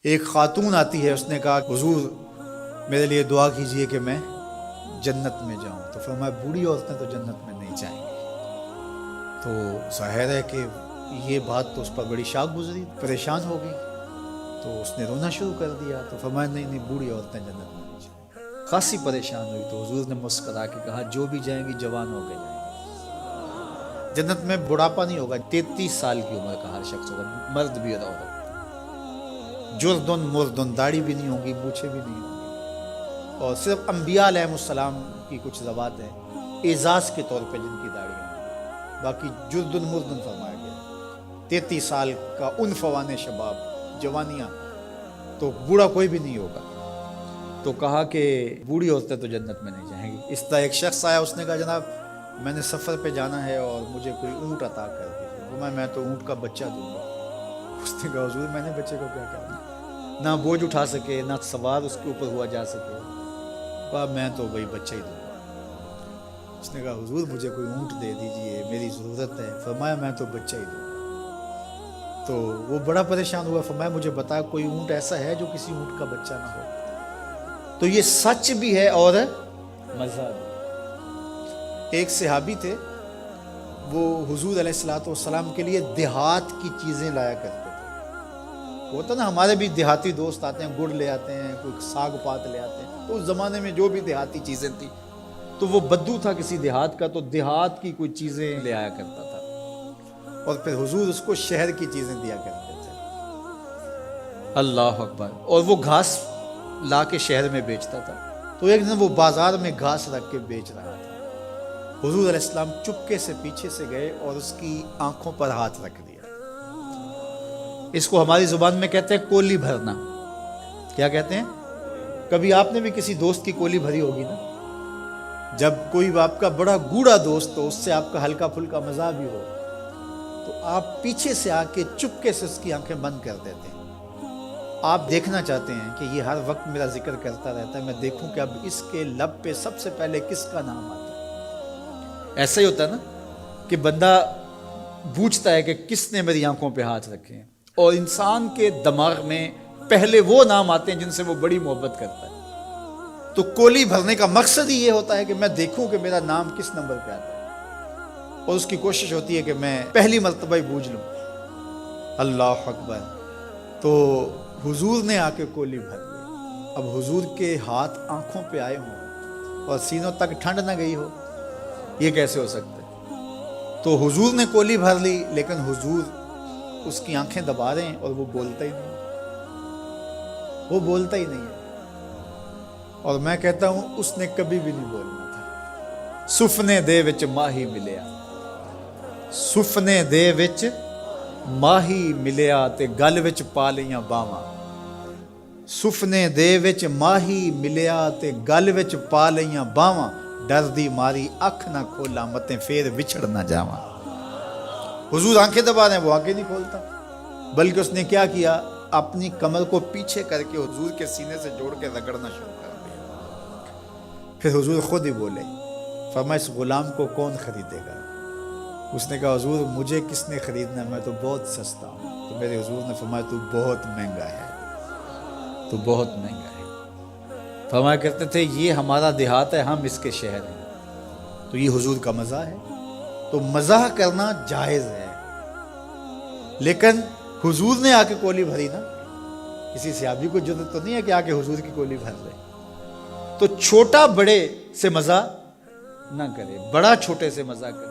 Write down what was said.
ایک خاتون آتی ہے، اس نے کہا حضور میرے لیے دعا کیجئے کہ میں جنت میں جاؤں. تو فرمایا بوڑھی عورتیں تو جنت میں نہیں جائیں گی. تو ظاہر ہے کہ یہ بات تو اس پر بڑی شاک گزری، پریشان ہو گئی. تو اس نے رونا شروع کر دیا. تو فرمایا نہیں بوڑھی عورتیں جنت میں نہیں جائیں گی. خاصی پریشان ہوئی. تو حضور نے مسکرا کے کہا جو بھی جائیں گی جوان ہو کے جائیں گی. جنت میں بڑھاپا نہیں ہوگا. 33 سال کی عمر کا ہر شخص ہوگا، مرد بھی ہوگا. جردن مردن، داڑھی بھی نہیں ہوگی، مونچھیں بھی نہیں ہوں گی. اور صرف انبیاء علیہ السلام کی کچھ ذوات ہیں اعزاز کے طور پہ جن کی داڑھی ہیں، باقی جردن مردن فرمایا گیا. 33 سال کا عنفوان شباب، جوانیاں، تو بوڑھا کوئی بھی نہیں ہوگا. تو کہا کہ بوڑھی عورتیں تو جنت میں نہیں جائیں گی. اس طرح ایک شخص آیا، اس نے کہا جناب میں نے سفر پہ جانا ہے اور مجھے کوئی اونٹ عطا کر دیجیے. میں تو اونٹ کا بچہ دوں گا. اس نے کہا حضور میں نے بچے کو کیا کرنا، نہ بوجھ اٹھا سکے نہ سوار اس کے اوپر ہوا جا سکے. کہا میں تو وہی بچہ ہی دوں گا. اس نے کہا حضور مجھے کوئی اونٹ دے دیجئے، میری ضرورت ہے. فرمایا میں تو بچہ ہی دوں گا. تو وہ بڑا پریشان ہوا. فرمایا مجھے بتا کوئی اونٹ ایسا ہے جو کسی اونٹ کا بچہ نہ ہو. تو یہ سچ بھی ہے اور مزہ بھی. ایک صحابی تھے، وہ حضور علیہ السلام کے لیے دیہات کی چیزیں لایا کرتے تھے. ہوتا نا ہمارے بھی دیہاتی دوست آتے ہیں، گڑ لے آتے ہیں، کوئی ساگ پات لے آتے ہیں. تو اس زمانے میں جو بھی دیہاتی چیزیں تھیں، تو وہ بدو تھا کسی دیہات کا، تو دیہات کی کوئی چیزیں لے آیا کرتا تھا. اور پھر حضور اس کو شہر کی چیزیں دیا کرتے تھے. اللہ اکبر. اور وہ گھاس لا کے شہر میں بیچتا تھا. تو ایک دن وہ بازار میں گھاس رکھ کے بیچ رہا تھا. حضور علیہ السلام چپکے سے پیچھے سے گئے اور اس کی آنکھوں پر ہاتھ رکھ دیا. اس کو ہماری زبان میں کہتے ہیں کولی بھرنا. کیا کہتے ہیں؟ کبھی آپ نے بھی کسی دوست کی کولی بھری ہوگی نا. جب کوئی آپ کا بڑا گوڑا دوست ہو، اس سے آپ کا ہلکا پھلکا مزاح بھی ہو، تو آپ پیچھے سے آ کے چپکے سے اس کی آنکھیں بند کر دیتے ہیں. آپ دیکھنا چاہتے ہیں کہ یہ ہر وقت میرا ذکر کرتا رہتا ہے، میں دیکھوں کہ اب اس کے لب پہ سب سے پہلے کس کا نام آتا ہے. ایسا ہی ہوتا ہے نا کہ بندہ پوچھتا ہے کہ کس نے میری آنکھوں پہ ہاتھ رکھے ہیں، اور انسان کے دماغ میں پہلے وہ نام آتے ہیں جن سے وہ بڑی محبت کرتا ہے. تو کولی بھرنے کا مقصد ہی یہ ہوتا ہے کہ میں دیکھوں کہ میرا نام کس نمبر پہ آتا ہے، اور اس کی کوشش ہوتی ہے کہ میں پہلی مرتبہ ہی بوجھ لوں. اللہ اکبر. تو حضور نے آ کے کولی بھر لی. اب حضور کے ہاتھ آنکھوں پہ آئے ہوں اور سینوں تک ٹھنڈ نہ گئی ہو، یہ کیسے ہو سکتا ہے؟ تو حضور نے کولی بھر لی، لیکن حضور اس کی آنکھیں دبا رہے ہیں اور وہ بولتا ہی نہیں. وہ بولتا ہی نہیں ہے. اور میں کہتا ہوں اس نے کبھی بھی نہیں بولنا تھا. سفنے دے وچ ماہی ملیا، سفنے دے وچ ماہی ملیا تے گل وچ پا لیاں باواں. سفنے دے وچ ماہی ملیا تے گل وچ پا لیاں باواں. ڈر دی ماری اکھ نہ کھولا متے پھر وچھڑ نہ جاواں. حضور آنکھیں دبا رہے ہیں، وہ آنکھیں نہیں کھولتا، بلکہ اس نے کیا کیا، اپنی کمر کو پیچھے کر کے حضور کے سینے سے جوڑ کے رگڑنا شروع کر دیا. پھر حضور خود ہی بولے، فرمایا اس غلام کو کون خریدے گا؟ اس نے کہا حضور مجھے کس نے خریدنا، میں تو بہت سستا ہوں. تو میرے حضور نے فرمایا تو بہت مہنگا ہے، تو بہت مہنگا ہے. فرمایا کرتے تھے یہ ہمارا دیہات ہے، ہم اس کے شہر ہیں. تو یہ حضور کا مزاح ہے. تو مزاح کرنا جائز ہے، لیکن حضور نے آ کے کولی بھری نا. کسی صحابی کو جرأت تو نہیں ہے کہ آ کے حضور کی کولی بھر لے. تو چھوٹا بڑے سے مزاح نہ کرے، بڑا چھوٹے سے مزاح کرے.